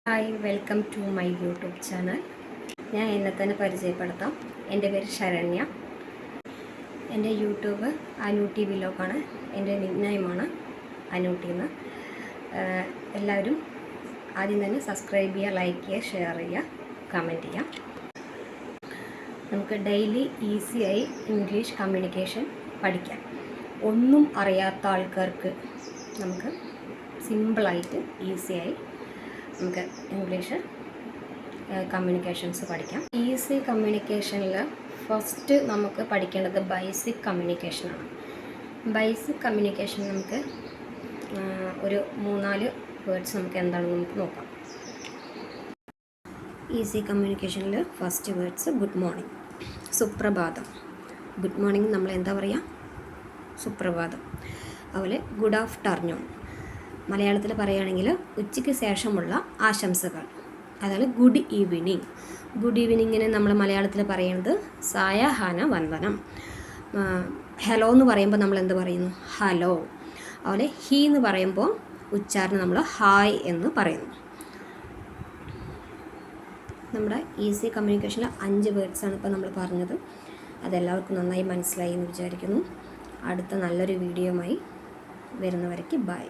Hi welcome to my YouTube channel. ഞാൻ എന്നെ തന്നെ പരിചയപ്പെടുത്താം. എൻ്റെ പേര് ശരണ്യ. എൻ്റെ യൂട്യൂബ് അനൂട്ടി വ്ലോഗാണ്. എൻ്റെ നിക്നെയിമാണ് അനൂട്ടി എന്ന്. എല്ലാവരും ആദ്യം തന്നെ സബ്സ്ക്രൈബ് ചെയ്യുക, ലൈക്ക് ചെയ്യുക, ഷെയർ ചെയ്യുക, കമൻറ്റ് ചെയ്യുക. നമുക്ക് ഡെയിലി ഈസിയായി ഇംഗ്ലീഷ് കമ്മ്യൂണിക്കേഷൻ പഠിക്കാം. ഒന്നും അറിയാത്ത ആൾക്കാർക്ക് നമുക്ക് സിമ്പിളായിട്ട് ഈസിയായി നമുക്ക് ഇംഗ്ലീഷ് കമ്മ്യൂണിക്കേഷൻസ് പഠിക്കാം. ഈസി കമ്മ്യൂണിക്കേഷനിൽ ഫസ്റ്റ് നമുക്ക് പഠിക്കേണ്ടത് ബേസിക് കമ്മ്യൂണിക്കേഷനാണ്. ബേസിക് കമ്മ്യൂണിക്കേഷൻ നമുക്ക് ഒരു 3-4 വേർഡ്സ് നമുക്ക് എന്താണെന്ന് നമുക്ക് നോക്കാം. ഈസി കമ്മ്യൂണിക്കേഷനിൽ ഫസ്റ്റ് വേർഡ്സ് ഗുഡ് മോർണിംഗ്, സുപ്രഭാതം. ഗുഡ് മോർണിംഗ് നമ്മൾ എന്താ പറയുക? സുപ്രഭാതം. അതുപോലെ ഗുഡ് ആഫ്റ്റർനൂൺ, മലയാളത്തിൽ പറയുകയാണെങ്കിൽ ഉച്ചയ്ക്ക് ശേഷമുള്ള ആശംസകൾ, അതായത് ഗുഡ് ഈവനിങ്. ഗുഡ് ഈവനിങ്ങിന് നമ്മൾ മലയാളത്തിൽ പറയുന്നത് സായാഹ്ന വന്ദനം. ഹലോ എന്ന് പറയുമ്പോൾ നമ്മൾ എന്ത് പറയുന്നു? ഹലോ. അതുപോലെ ഹി എന്ന് പറയുമ്പോൾ ഉച്ചാരണം നമ്മൾ ഹായ് എന്ന് പറയുന്നു. നമ്മുടെ ഈസി കമ്മ്യൂണിക്കേഷനിൽ 5 വേർഡ്സാണ് ഇപ്പോൾ നമ്മൾ പറഞ്ഞത്. അതെല്ലാവർക്കും നന്നായി മനസ്സിലായി എന്ന് വിചാരിക്കുന്നു. അടുത്ത നല്ലൊരു വീഡിയോയുമായി വരുന്നവരേക്ക് ബൈ.